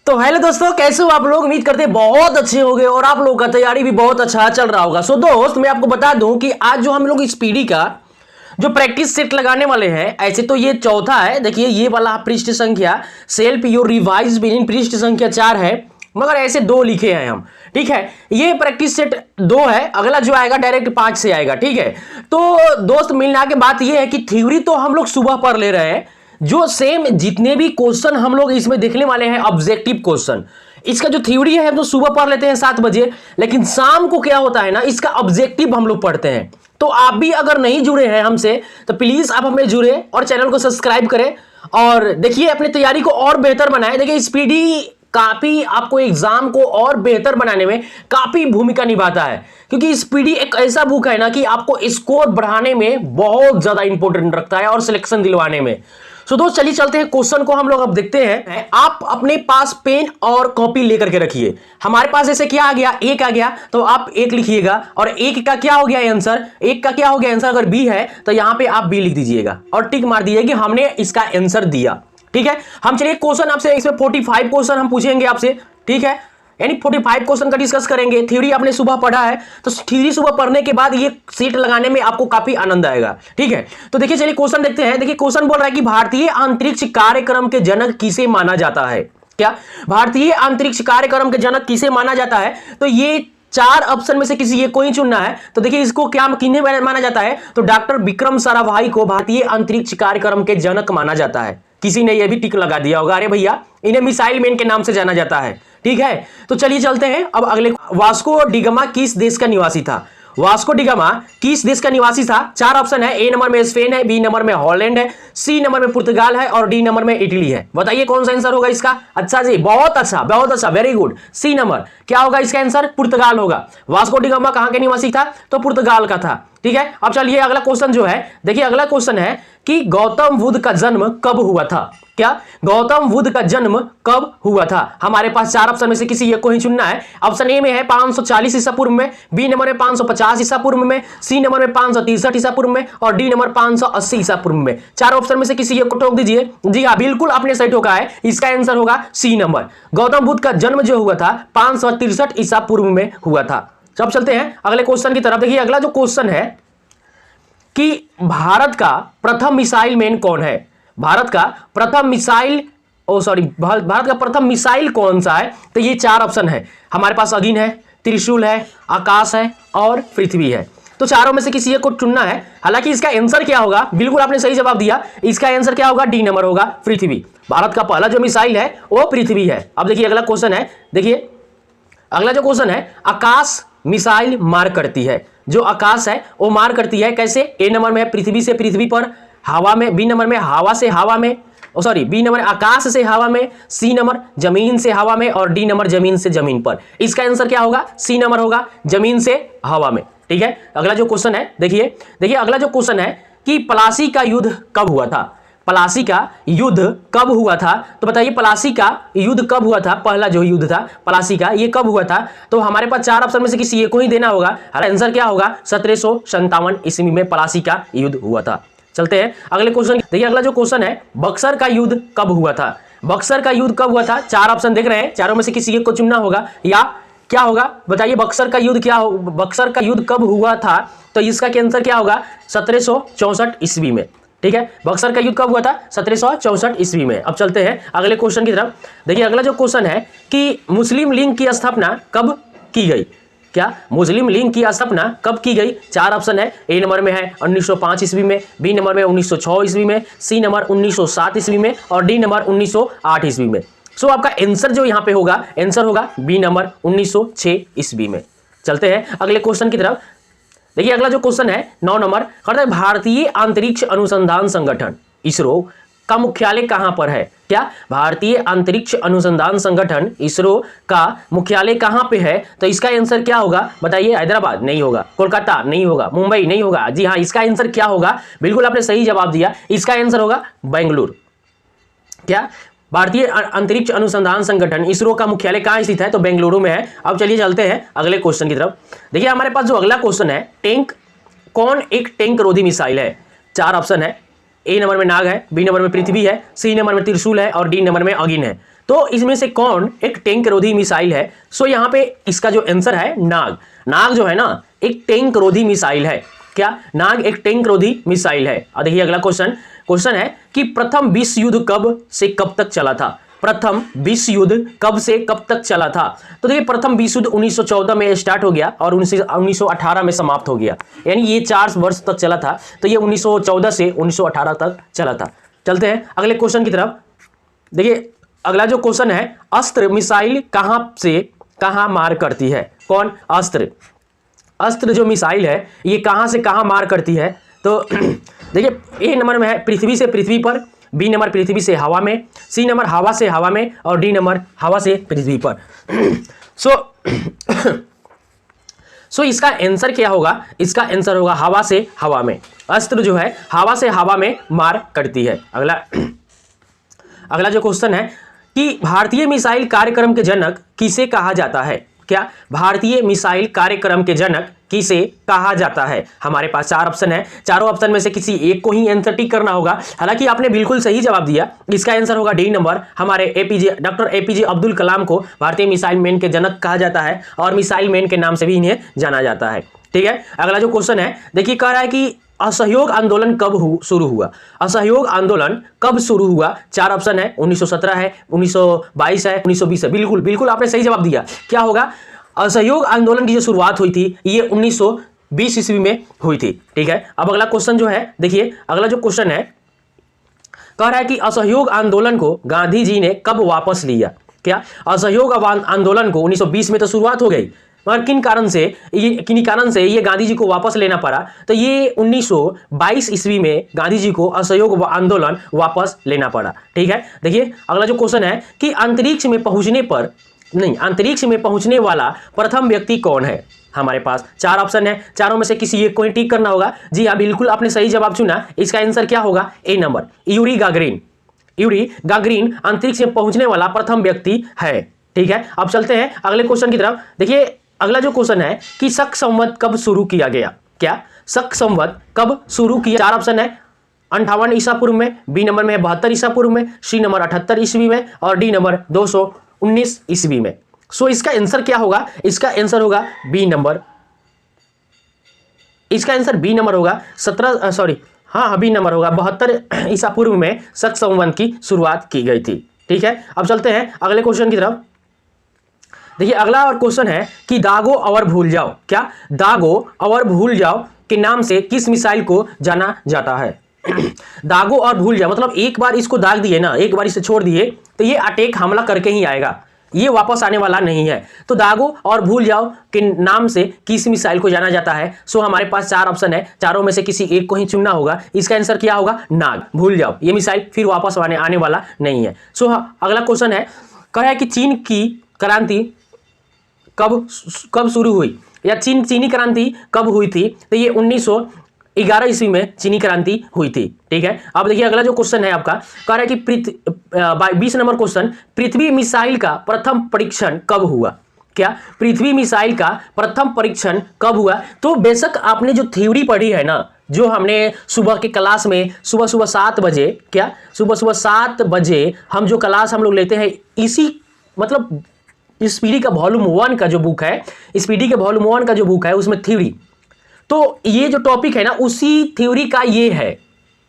तो हेलो दोस्तों, कैसे हो आप लोग। उम्मीद करते हैं बहुत अच्छे होंगे और आप लोगों का तैयारी भी बहुत अच्छा चल रहा होगा। सो दोस्त, मैं आपको बता दूं कि आज जो हम लोग इस पीढ़ी का जो प्रैक्टिस सेट लगाने वाले हैं, ऐसे तो ये चौथा है। देखिए ये वाला पृष्ठ संख्या सेल्फ योर रिवाइज मीनिंग पृष्ठ संख्या 4 है, मगर ऐसे 2 लिखे हैं हम। ठीक है, ये प्रैक्टिस सेट 2 है। अगला जो आएगा डायरेक्ट 5 से आएगा। ठीक है, तो दोस्त मिलना के बात ये है कि थ्योरी तो हम लोग सुबह पढ़ ले रहे हैं, जो सेम जितने भी क्वेश्चन हम लोग इसमें देखने वाले हैं ऑब्जेक्टिव क्वेश्चन, इसका जो थ्योरी है हम तो सुबह पढ़ लेते हैं 7 बजे, लेकिन शाम को क्या होता है ना, इसका ऑब्जेक्टिव हम लोग पढ़ते हैं। तो आप भी अगर नहीं जुड़े हैं हमसे तो प्लीज आप हमें जुड़े और चैनल को सब्सक्राइब करें और देखिए अपनी तैयारी को और बेहतर बनाएं। देखिए स्पीडी काफी आपको एग्जाम को और बेहतर बनाने में काफी भूमिका निभाता है, क्योंकि स्पीडी एक ऐसा बुक है ना कि आपको स्कोर बढ़ाने में बहुत ज्यादा इंपॉर्टेंट रखता है और सिलेक्शन दिलवाने में। सो दोस्त चलिए चलते हैं क्वेश्चन को हम लोग अब देखते हैं। आप अपने पास पेन और कॉपी लेकर के रखिए। हमारे पास जैसे क्या आ गया, 1 आ गया तो आप 1 लिखिएगा, और 1 का क्या हो गया आंसर, 1 का क्या हो गया आंसर, अगर बी है तो यहां पे आप बी लिख दीजिएगा और टिक मार दीजिए कि हमने इसका आंसर दिया। ठीक है, हम चलिए क्वेश्चन आपसे इसमें 45 क्वेश्चन हम पूछेंगे आपसे। ठीक है, यानी 45 क्वेश्चन का डिस्कस करेंगे। थ्योरी आपने सुबह पढ़ा है तो थ्योरी सुबह पढ़ने के बाद ये सीट लगाने में आपको काफी आनंद आएगा। ठीक है, तो देखिए चलिए क्वेश्चन देखते हैं। देखिए क्वेश्चन बोल रहा है कि भारतीय अंतरिक्ष कार्यक्रम के जनक किसे माना जाता है। क्या भारतीय अंतरिक्ष कार्यक्रम के जनक किसे माना जाता है, तो ये 4 ऑप्शन में से किसी एक को ही चुनना है। तो देखिए इसको क्या किन्हें माना जाता है, तो डॉक्टर विक्रम साराभाई को भारतीय अंतरिक्ष कार्यक्रम के जनक माना जाता है। किसी ने यह भी टिक लगा दिया होगा, अरे भैया इन्हें मिसाइल मैन के नाम से जाना जाता है। ठीक है, तो चलिए चलते हैं अब अगले। वास्को डिगामा किस देश का निवासी था। वास्को डिगामा किस देश का निवासी था। 4 ऑप्शन है। ए नंबर में स्पेन है, बी नंबर में हॉलैंड है, सी नंबर में पुर्तगाल है और डी नंबर में इटली है। बताइए कौन सा आंसर होगा इसका। अच्छा जी, बहुत अच्छा, वेरी गुड। सी नंबर क्या होगा इसका आंसर, पुर्तगाल होगा। वास्को डिगामा कहां के निवासी था, तो पुर्तगाल का था। ठीक है, अब चलिए अगला क्वेश्चन जो है, देखिए अगला क्वेश्चन है कि गौतम बुद्ध का जन्म कब हुआ था। क्या गौतम बुद्ध का जन्म कब हुआ था। हमारे पास 4 ऑप्शन में से किसी एक को ही चुनना है। ऑप्शन ए में है 540 ईसा पूर्व में, बी नंबर में 550 ईसा पूर्व में, सी नंबर में 563 ईसा पूर्व में और डी नंबर 580 ईसा पूर्व में। 4 ऑप्शन में से किसी एक को ठोक दीजिए। जी हाँ, बिल्कुल आपने सही ठोका है। इसका आंसर होगा सी नंबर। गौतम बुद्ध का जन्म जो हुआ था 563 ईसा पूर्व में हुआ था। अब चलते हैं अगले क्वेश्चन की तरफ। देखिए अगला जो क्वेश्चन है कि भारत का प्रथम मिसाइल मैन कौन है। भारत का प्रथम मिसाइल भारत का प्रथम मिसाइल कौन सा है, तो ये 4 ऑप्शन है हमारे पास। अग्नि है, त्रिशूल है, आकाश है और पृथ्वी है। तो चारों में से किसी एक को चुनना है। हालांकि इसका आंसर क्या होगा, बिल्कुल आपने सही जवाब दिया। इसका आंसर क्या होगा, डी नंबर होगा, पृथ्वी। भारत का पहला जो मिसाइल है वो पृथ्वी है। अब देखिए अगला क्वेश्चन है। देखिए अगला जो क्वेश्चन है, आकाश मिसाइल मार करती है। जो आकाश है वो मार करती है कैसे। ए नंबर में है पृथ्वी से पृथ्वी पर, हवा में, बी नंबर में हवा से हवा में, बी नंबर आकाश से हवा में, सी नंबर जमीन से हवा में और डी नंबर जमीन से जमीन पर। इसका आंसर क्या होगा, सी नंबर होगा, जमीन से हवा में। ठीक है, अगला जो क्वेश्चन है, देखिए अगला जो क्वेश्चन है कि प्लासी का युद्ध कब हुआ था। प्लासी का युद्ध कब हुआ था, तो बताइए प्लासी का युद्ध कब हुआ था। पहला जो युद्ध था प्लासी का, ये कब हुआ था, तो हमारे पास 4 ऑप्शन में से किसी एक को ही देना होगा। आंसर क्या होगा, 1757 ईस्वी में प्लासी का युद्ध हुआ था। चलते हैं अगले क्वेश्चन। देखिए अगला जो क्वेश्चन है, बक्सर का युद्ध कब हुआ था। बक्सर का युद्ध कब हुआ था। 4 ऑप्शन देख रहे हैं, चारों में से किसी एक को चुनना होगा। या क्या होगा, बताइए बक्सर का युद्ध क्या हो, बक्सर का युद्ध कब हुआ था, तो इसका आंसर क्या होगा, 1764 ईस्वी में। ठीक है, बक्सर का युद्ध कब हुआ था, 1764 ईस्वी में। अब चलते हैं अगले क्वेश्चन की तरफ। देखिए अगला जो क्वेश्चन है कि मुस्लिम लीग की स्थापना कब की गई। क्या मुस्लिम लीग की स्थापना कब की गई। 4 ऑप्शन है। ए नंबर में है 1905 ईस्वी में, बी नंबर में 1906 ईस्वी में, सी नंबर 1907 ईस्वी में और डी नंबर 1908 ईस्वी में। सो आपका आंसर जो यहाँ पे होगा, आंसर होगा बी नंबर 1906 ईस्वी में। चलते हैं अगले क्वेश्चन की तरफ। देखिए अगला जो क्वेश्चन है 9 नंबर, कहता है भारतीय अंतरिक्ष अनुसंधान संगठन इसरो का मुख्यालय कहां पर है। क्या भारतीय अंतरिक्ष अनुसंधान संगठन इसरो का मुख्यालय कहां पे है, तो इसका आंसर क्या होगा, बताइए। हैदराबाद नहीं होगा, कोलकाता नहीं होगा, मुंबई नहीं होगा। जी हाँ, इसका आंसर क्या होगा, बिल्कुल आपने सही जवाब दिया। इसका आंसर होगा बेंगलुरु। क्या भारतीय अंतरिक्ष अनुसंधान संगठन इसरो का मुख्यालय कहां स्थित है, तो बेंगलुरु में है। अब चलिए चलते हैं अगले क्वेश्चन की तरफ। देखिए हमारे पास जो अगला क्वेश्चन है, टैंक कौन एक टैंक रोधी मिसाइल है। 4 ऑप्शन है। ए नंबर में नाग है, बी नंबर में पृथ्वी है, सी नंबर में त्रिशूल है और डी नंबर में अग्नि है। तो इसमें से कौन एक टैंक रोधी मिसाइल है? सो यहां पे इसका जो आंसर है नाग। नाग जो है ना एक टैंक रोधी मिसाइल है। क्या? नाग एक टैंक रोधी मिसाइल है। और देखिए अगला क्वेश्चन है कि प्रथम विश्व युद्ध कब से कब तक चला था? प्रथम विश्व युद्ध कब से कब तक चला था? तो देखिए प्रथम विश्व युद्ध 1914 में स्टार्ट हो गया और 1918 में समाप्त हो गया, यानी ये 4 वर्ष तक चला था। तो ये 1914 से 1918 तक चला था। चलते हैं अगले क्वेश्चन की तरफ। देखिए अगला जो क्वेश्चन है, अस्त्र मिसाइल कहां से कहां मार करती है? कौन? अस्त्र जो मिसाइल है ये कहां से कहां मार करती है? तो देखिए ए नंबर में है पृथ्वी से पृथ्वी पर, बी नंबर पृथ्वी से हवा में, सी नंबर हवा से हवा में और डी नंबर हवा से पृथ्वी पर। सो इसका आंसर क्या होगा? इसका आंसर होगा हवा से हवा में। अस्त्र जो है हवा से हवा में मार करती है। अगला जो क्वेश्चन है कि भारतीय मिसाइल कार्यक्रम के जनक किसे कहा जाता है? क्या? भारतीय मिसाइल कार्यक्रम के जनक किसे कहा जाता है? हमारे पास 4 ऑप्शन है, चारों ऑप्शन में से किसी एक को ही आंसर टिक करना होगा। हालांकि आपने बिल्कुल सही जवाब दिया, इसका आंसर होगा डी नंबर। हमारे डॉक्टर एपीजे अब्दुल कलाम को भारतीय मिसाइल मैन के जनक कहा जाता है और मिसाइल मैन के नाम से भी इन्हें जाना जाता है। ठीक है, अगला जो क्वेश्चन है देखिए कह रहा है कि असहयोग आंदोलन कब शुरू हुआ? असहयोग आंदोलन कब शुरू हुआ? 4 ऑप्शन है, 1917 है, 1922 है, 1920 है। बिल्कुल आपने सही जवाब दिया। क्या होगा? असहयोग आंदोलन की जो शुरुआत हुई थी ये 1920 ईस्वी में हुई थी। ठीक है, अब अगला क्वेश्चन जो है देखिए अगला जो क्वेश्चन है कह रहा है कि असहयोग आंदोलन को गांधी जी ने कब वापस लिया? क्या? असहयोग आंदोलन को 1920 में तो शुरुआत हो गई, मगर किन कारण से ये गांधी जी को वापस लेना पड़ा? तो ये 1922 ईस्वी में गांधी जी को असहयोग आंदोलन वापस लेना पड़ा। ठीक है, देखिए अगला जो क्वेश्चन है कि अंतरिक्ष में पहुंचने वाला प्रथम व्यक्ति कौन है? हमारे पास 4 ऑप्शन है, चारों में से किसी एक को ही टिक करना होगा। जी हाँ, बिल्कुल आपने सही जवाब चुना। इसका आंसर क्या होगा? ए नंबर, यूरी गागरिन अंतरिक्ष में पहुंचने वाला प्रथम व्यक्ति है। ठीक है, अब चलते हैं अगले क्वेश्चन की तरफ। देखिए अगला जो क्वेश्चन है कि शक संवत कब शुरू किया गया? क्या? शक संवत कब शुरू किया? 4 ऑप्शन है, 58 ईसा पूर्व में, बी नंबर में 72 ईसा पूर्व में, सी नंबर 78 ईस्वी में और डी नंबर 219 ईस्वी में। सो इसका आंसर क्या होगा? इसका आंसर होगा बी नंबर। इसका आंसर बी नंबर होगा 72 ईसा पूर्व में शक संवत की शुरुआत की गई थी। ठीक है, अब चलते हैं अगले क्वेश्चन की तरफ। देखिए अगला और क्वेश्चन है कि दागो और भूल जाओ। क्या? दागो और भूल जाओ के नाम से किस मिसाइल को जाना जाता है? दागो और भूल जाओ मतलब एक बार इसको दाग दिए ना, एक बार इसे छोड़ दिए तो ये अटैक हमला करके ही आएगा, ये वापस आने वाला नहीं है। तो दागो और भूल जाओ के नाम से किस मिसाइल को जाना जाता है? सो हमारे पास 4 ऑप्शन है, चारों में से किसी एक को ही चुनना होगा। इसका आंसर क्या होगा? नाग। भूल जाओ, ये मिसाइल फिर वापस आने वाला नहीं है। सो अगला क्वेश्चन है कह रहा है कि चीन की क्रांति कब शुरू हुई या चीनी क्रांति कब हुई थी? तो ये 1911 ईस्वी में चीनी क्रांति हुई थी। ठीक है, अब देखिए अगला जो क्वेश्चन है आपका कह रहा है कि 20 नंबर क्वेश्चन, पृथ्वी मिसाइल का प्रथम परीक्षण कब हुआ? क्या? पृथ्वी मिसाइल का प्रथम परीक्षण कब हुआ? तो बेशक आपने जो थ्योरी पढ़ी है ना, जो हमने सुबह के क्लास में सुबह 7 बजे, क्या सुबह 7 बजे हम जो क्लास हम लोग लेते हैं, इसी मतलब स्पीडी का वॉल्यूम 1 का जो बुक है, स्पीडी के वॉल्यूम 1 का जो बुक है उसमें थ्योरी, तो ये जो टॉपिक है ना उसी थ्योरी का ये है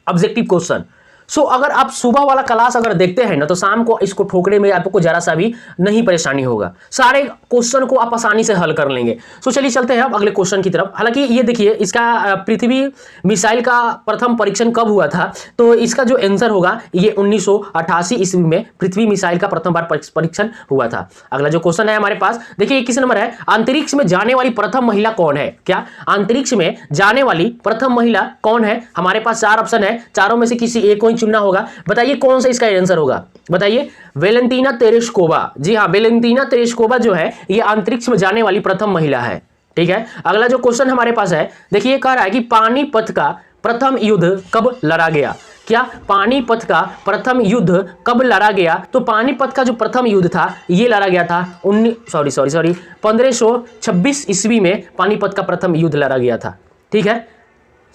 ऑब्जेक्टिव क्वेश्चन। सो अगर आप सुबह वाला क्लास अगर देखते हैं ना तो शाम को इसको ठोकने में आपको जरा सा भी नहीं परेशानी होगा, सारे क्वेश्चन को आप आसानी से हल कर लेंगे। सो चलिए चलते हैं अब अगले क्वेश्चन की तरफ। हालांकि ये देखिए इसका पृथ्वी मिसाइल का प्रथम परीक्षण कब हुआ था, तो इसका जो आंसर होगा ये 1988 ईस्वी में पृथ्वी मिसाइल का प्रथम बार परीक्षण हुआ था। अगला जो क्वेश्चन है हमारे पास देखिए किस नंबर है, अंतरिक्ष में जाने वाली प्रथम महिला कौन है? क्या? अंतरिक्ष में जाने वाली प्रथम महिला कौन है? हमारे पास 4 ऑप्शन है, चारों में से किसी एक को चुनना होगा। बताइए कौन सा इसका आंसर होगा? बताइए। Valentina Tereshkova. जी हाँ, वेलेंटीना तेरेस्कोवा जो है ये अंतरिक्ष में जाने वाली प्रथम महिला है। ठीक है, अगला जो क्वेश्चन हमारे पास है देखिए कह रहा है कि पानीपत का प्रथम युद्ध कब लड़ा गया? क्या? पानीपत का प्रथम युद्ध कब लड़ा गया? तो पानीपत का जो प्रथम युद्ध था ये लड़ा गया था 1526 ईस्वी में पानीपत का प्रथम युद्ध लड़ा गया था। ठीक है,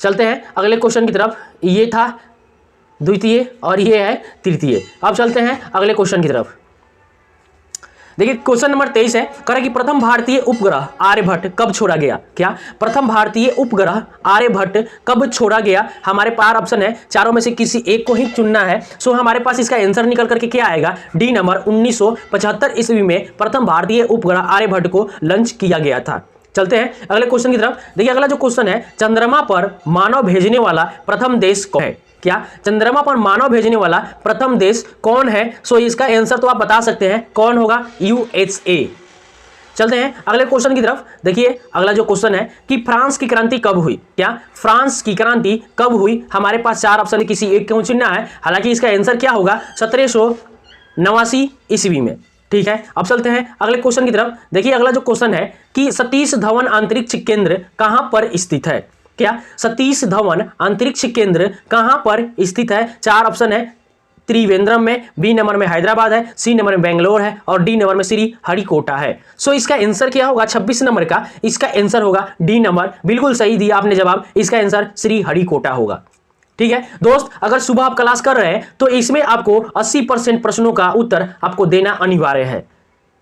चलते हैं अगले क्वेश्चन की तरफ। ये था द्वितीय और ये है तृतीय। अब चलते हैं अगले क्वेश्चन की तरफ। देखिए क्वेश्चन नंबर 23 है, कह रहा है कि प्रथम भारतीय उपग्रह आर्यभट्ट कब छोड़ा गया। क्या प्रथम भारतीय उपग्रह आर्यभट्ट कब छोड़ा गया। हमारे पास ऑप्शन है, चारों में से किसी एक को ही चुनना है। सो हमारे पास इसका आंसर निकल करके क्या आएगा, डी नंबर 1975 ईस्वी में प्रथम भारतीय उपग्रह आर्यभट्ट को लॉन्च किया गया था। चलते हैं अगले क्वेश्चन की तरफ। देखिए अगला जो क्वेश्चन है, चंद्रमा पर मानव भेजने वाला प्रथम देश कौन है। क्या चंद्रमा पर मानव भेजने वाला प्रथम देश कौन है। सो इसका आंसर तो आप बता सकते हैं, कौन होगा, यूएसए। चलते हैं अगले क्वेश्चन की तरफ। देखिए अगला जो क्वेश्चन है कि फ्रांस की क्रांति कब हुई। क्या फ्रांस की क्रांति कब हुई। हमारे पास 4 ऑप्शन है, किसी एक को चुनना है। हालांकि इसका आंसर क्या होगा, 1789 ईस्वी में। ठीक है, अब चलते हैं अगले क्वेश्चन की तरफ। देखिए अगला जो क्वेश्चन है कि सतीश धवन अंतरिक्ष केंद्र कहां पर स्थित है। क्या सतीश धवन अंतरिक्ष केंद्र कहां पर स्थित है। 4 ऑप्शन है, त्रिवेंद्रम में, बी नंबर में हैदराबाद है, सी नंबर में बेंगलोर है और डी नंबर में श्री हरिकोटा है। सो इसका आंसर क्या होगा, 26 नंबर का इसका आंसर होगा डी नंबर। बिल्कुल सही दिया आपने जवाब, इसका आंसर श्री हरिकोटा होगा। ठीक है दोस्त, अगर सुबह आप क्लास कर रहे हैं तो इसमें आपको 80% प्रश्नों का उत्तर आपको देना अनिवार्य है।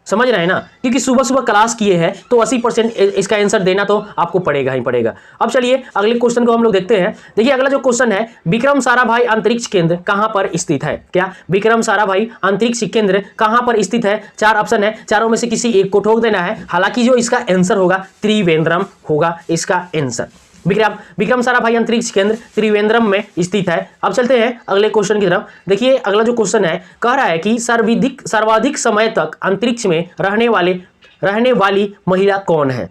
समझ रहे हैं ना, क्योंकि सुबह सुबह क्लास किए हैं तो 80% इसका आंसर देना तो आपको पड़ेगा ही पड़ेगा। अब चलिए अगले क्वेश्चन को हम लोग देखते हैं। देखिए अगला जो क्वेश्चन है, विक्रम साराभाई अंतरिक्ष केंद्र कहां पर स्थित है। क्या विक्रम साराभाई अंतरिक्ष केंद्र कहां पर स्थित है। 4 ऑप्शन है, चारों में से किसी एक को ठोक देना है। हालांकि जो इसका आंसर होगा त्रिवेंद्रम होगा इसका आंसर। विक्रम साराभाई अंतरिक्ष केंद्र त्रिवेंद्रम में स्थित है। अब चलते हैं अगले क्वेश्चन की तरफ। देखिए अगला जो क्वेश्चन है, कह रहा है कि सर्वाधिक समय तक अंतरिक्ष में रहने वाली महिला कौन है।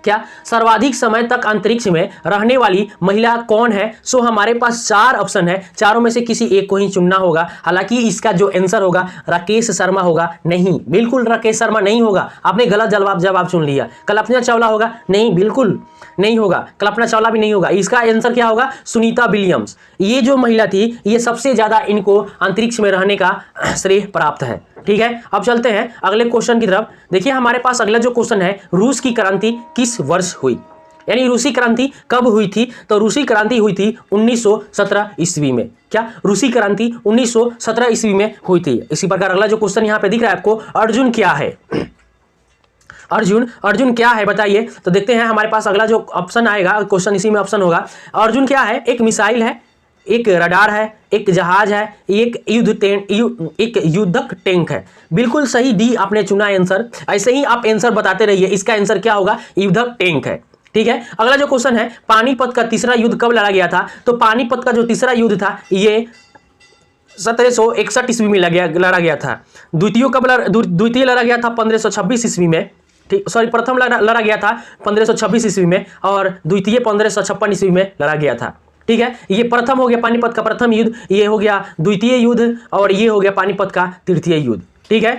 क्या सर्वाधिक समय तक अंतरिक्ष में रहने वाली महिला कौन है। सो हमारे पास 4 ऑप्शन है, चारों में से किसी एक को ही चुनना होगा। हालांकि इसका जो आंसर होगा राकेश शर्मा होगा। नहीं, बिल्कुल राकेश शर्मा नहीं होगा, आपने गलत जवाब चुन लिया। कल्पना चावला होगा, नहीं बिल्कुल नहीं होगा, कल्पना चावला भी नहीं होगा। इसका आंसर क्या होगा, सुनीता विलियम्स। ये जो महिला थी, ये सबसे ज्यादा इनको अंतरिक्ष में रहने का श्रेय प्राप्त है। ठीक है, अब चलते हैं अगले क्वेश्चन की तरफ। देखिए हमारे पास अगला जो क्वेश्चन है, रूस की क्रांति किस वर्ष हुई। यानी रूसी क्रांति कब हुई थी। तो रूसी क्रांति हुई थी 1917 ईस्वी में। क्या रूसी क्रांति 1917 ईस्वी में हुई थी। इसी प्रकार अगला जो क्वेश्चन यहाँ पे दिख रहा है आपको, अर्जुन क्या है। अर्जुन क्या है बताइए। तो देखते हैं हमारे पास अगला जो ऑप्शन आएगा, क्वेश्चन इसी में ऑप्शन होगा। अर्जुन क्या है, एक मिसाइल है, एक रडार है, एक जहाज है, एक युद्धक टैंक है। बिल्कुल सही डी आपने चुना आंसर। ऐसे ही आप आंसर बताते रहिए। इसका आंसर क्या होगा, युद्धक टैंक है। ठीक है, अगला जो क्वेश्चन है, पानीपत का तीसरा युद्ध कब लड़ा गया था। तो पानीपत का जो तीसरा युद्ध था ये 1761 ईस्वी में लड़ा गया था। द्वितीय लड़ा गया था 1526 ईस्वी में। ठीक, सॉरी, प्रथम लड़ा गया था 1526 ईस्वी में और द्वितीय 1556 ईस्वी में लड़ा गया था। ठीक है, ये प्रथम हो गया पानीपत का प्रथम युद्ध, ये हो गया द्वितीय युद्ध और ये हो गया पानीपत का तृतीय युद्ध। ठीक है,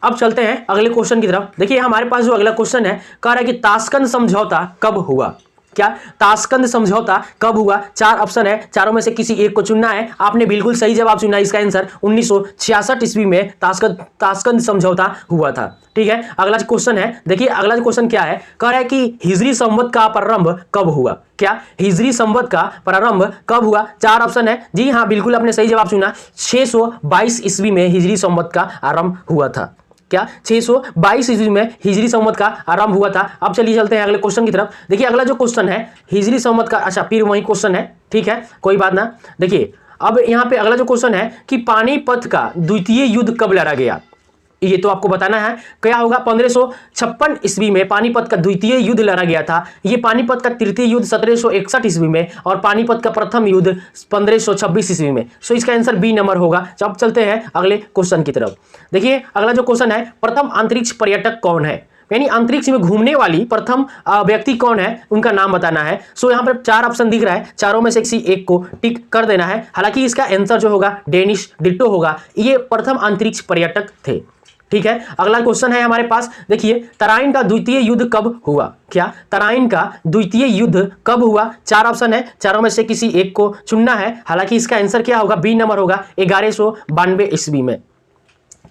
अब चलते हैं अगले क्वेश्चन की तरफ। देखिए हमारे पास जो अगला क्वेश्चन है, कह रहा है कि ताशकंद समझौता कब हुआ। क्या ताशकंद समझौता कब हुआ। 4 ऑप्शन है, चारों में से किसी एक को चुनना है। आपने बिल्कुल सही जवाब चुना, इसका आंसर 1966 ईस्वी में ताशकंद समझौता हुआ था। ठीक है, अगला क्वेश्चन है। देखिए अगला क्वेश्चन क्या है, कह रहा है कि हिजरी संवत का प्रारंभ कब हुआ। क्या हिजरी संवत का प्रारंभ कब हुआ। 4 ऑप्शन है, जी हाँ बिल्कुल आपने सही जवाब चुना, 622 ईस्वी में हिजरी संवत का आरंभ हुआ था। क्या 622 ईस्वी में हिजरी संवत का आरंभ हुआ था। अब चलिए चलते हैं अगले क्वेश्चन की तरफ। देखिए अगला जो क्वेश्चन है, हिजरी संवत का, अच्छा फिर वही क्वेश्चन है। ठीक है, कोई बात ना। देखिए अब यहाँ पे अगला जो क्वेश्चन है कि पानीपत का द्वितीय युद्ध कब लड़ा गया। ये तो आपको बताना है, क्या होगा। 1556 ईस्वी में पानीपत का द्वितीय युद्ध लड़ा गया था। ये पानीपत का तृतीय युद्ध 1761 ईस्वी में और पानीपत का प्रथम युद्ध 1526 ईस्वी में। सो इसका आंसर बी नंबर होगा। अब चलते हैं अगले क्वेश्चन की तरफ। देखिए अगला जो क्वेश्चन है, प्रथम अंतरिक्ष पर्यटक कौन है। यानी अंतरिक्ष में घूमने वाली प्रथम व्यक्ति कौन है, उनका नाम बताना है। सो यहाँ पर 4 ऑप्शन दिख रहा है, चारों में से किसी एक को टिक कर देना है। हालांकि इसका आंसर जो होगा डेनिस डिट्टो होगा। ये प्रथम अंतरिक्ष पर्यटक थे। ठीक है, अगला क्वेश्चन है हमारे पास। देखिए तराइन का द्वितीय युद्ध कब हुआ। क्या तराइन का द्वितीय युद्ध कब हुआ। 4 ऑप्शन है, चारों में से किसी एक को चुनना है। हालांकि इसका आंसर क्या होगा, बी नंबर होगा, 1192 ईस्वी में।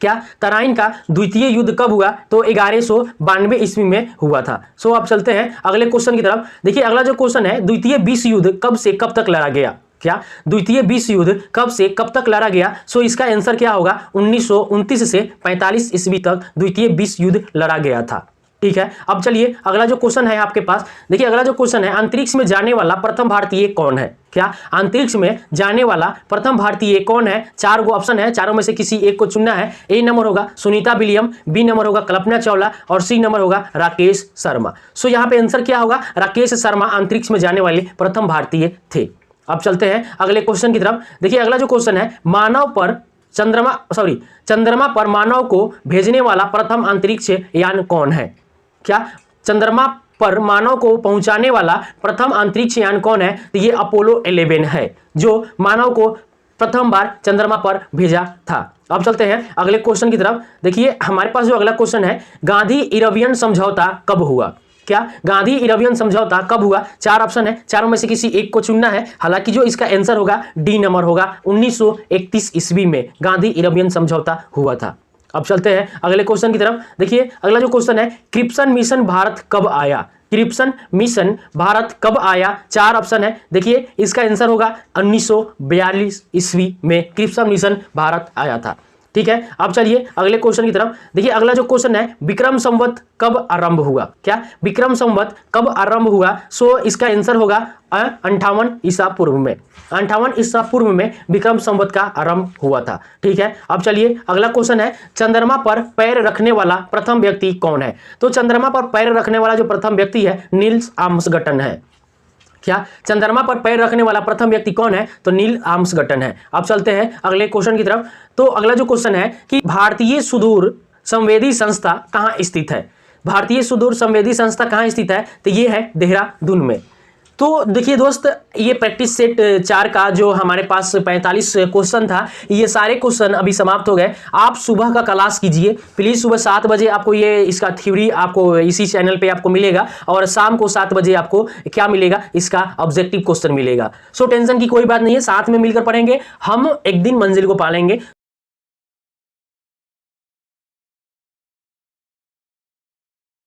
क्या तराइन का द्वितीय युद्ध कब हुआ। तो 1192 ईस्वी में हुआ था। सो अब चलते हैं अगले क्वेश्चन की तरफ। देखिए अगला जो क्वेश्चन है, द्वितीय विश्व युद्ध कब से कब तक लड़ा गया। क्या द्वितीय विश्व युद्ध कब से कब तक लड़ा गया? सो इसका आंसर क्या होगा? 1929 से 45 ईस्वी तक द्वितीय विश्व युद्ध लड़ा गया था। ठीक है, अब चलिए अगला जो क्वेश्चन है आपके पास, देखिए अगला जो क्वेश्चन है, अंतरिक्ष में जाने वाला प्रथम भारतीय कौन है? क्या अंतरिक्ष में जाने वाला प्रथम भारतीय कौन है? 4 गो ऑप्शन है, चारों में से किसी एक को चुनना है। ए नंबर होगा सुनीता विलियम, बी नंबर होगा कल्पना चावला और सी नंबर होगा राकेश शर्मा। सो यहाँ पे आंसर क्या होगा? राकेश शर्मा अंतरिक्ष में जाने वाले प्रथम भारतीय थे। अब चलते हैं अगले क्वेश्चन की तरफ। देखिए अगला जो क्वेश्चन है, चंद्रमा पर मानव को भेजने वाला प्रथम अंतरिक्ष यान कौन है? क्या चंद्रमा पर मानव को पहुंचाने वाला प्रथम अंतरिक्ष यान कौन है? तो ये अपोलो 11 है, जो मानव को प्रथम बार चंद्रमा पर भेजा था। अब चलते हैं अगले क्वेश्चन की तरफ। देखिए हमारे पास जो अगला क्वेश्चन है, गांधी इरवियन समझौता कब हुआ? क्या गांधी इरवियन समझौता कब हुआ? 4 ऑप्शन है, चारों में से किसी एक को चुनना है। हालांकि जो इसका आंसर होगा डी नंबर होगा, 1931 ईस्वी में गांधी इरवियन समझौता हुआ था। अब चलते हैं अगले क्वेश्चन की तरफ। देखिए अगला जो क्वेश्चन है, क्रिप्सन मिशन भारत कब आया? क्रिप्सन मिशन भारत कब आया? 4 ऑप्शन है, देखिए इसका आंसर होगा 1942 ईस्वी में क्रिप्सन मिशन भारत आया था। ठीक है, अब चलिए अगले क्वेश्चन की तरफ। देखिए अगला जो क्वेश्चन है, विक्रम संवत कब आरंभ हुआ? क्या विक्रम संवत कब आरंभ हुआ? सो इसका आंसर होगा 58 ईसा पूर्व में। 58 ईसा पूर्व में विक्रम संवत का आरंभ हुआ था। ठीक है, अब चलिए अगला क्वेश्चन है, चंद्रमा पर पैर रखने वाला प्रथम व्यक्ति कौन है? तो चंद्रमा पर पैर रखने वाला जो प्रथम व्यक्ति है, नील आर्मस्ट्रांग है। क्या चंद्रमा पर पैर रखने वाला प्रथम व्यक्ति कौन है? तो नील आर्मस्ट्रांग है। अब चलते हैं अगले क्वेश्चन की तरफ। तो अगला जो क्वेश्चन है कि भारतीय सुदूर संवेदी संस्था कहां स्थित है? भारतीय सुदूर संवेदी संस्था कहां स्थित है? तो ये है देहरादून में। तो देखिए दोस्त, ये प्रैक्टिस सेट 4 का जो हमारे पास 45 क्वेश्चन था, ये सारे क्वेश्चन अभी समाप्त हो गए। आप सुबह का क्लास कीजिए प्लीज़। सुबह 7 बजे आपको ये इसका थ्योरी आपको इसी चैनल पे आपको मिलेगा, और शाम को 7 बजे आपको क्या मिलेगा? इसका ऑब्जेक्टिव क्वेश्चन मिलेगा। सो टेंशन की कोई बात नहीं है, साथ में मिलकर पढ़ेंगे, हम एक दिन मंजिल को पालेंगे।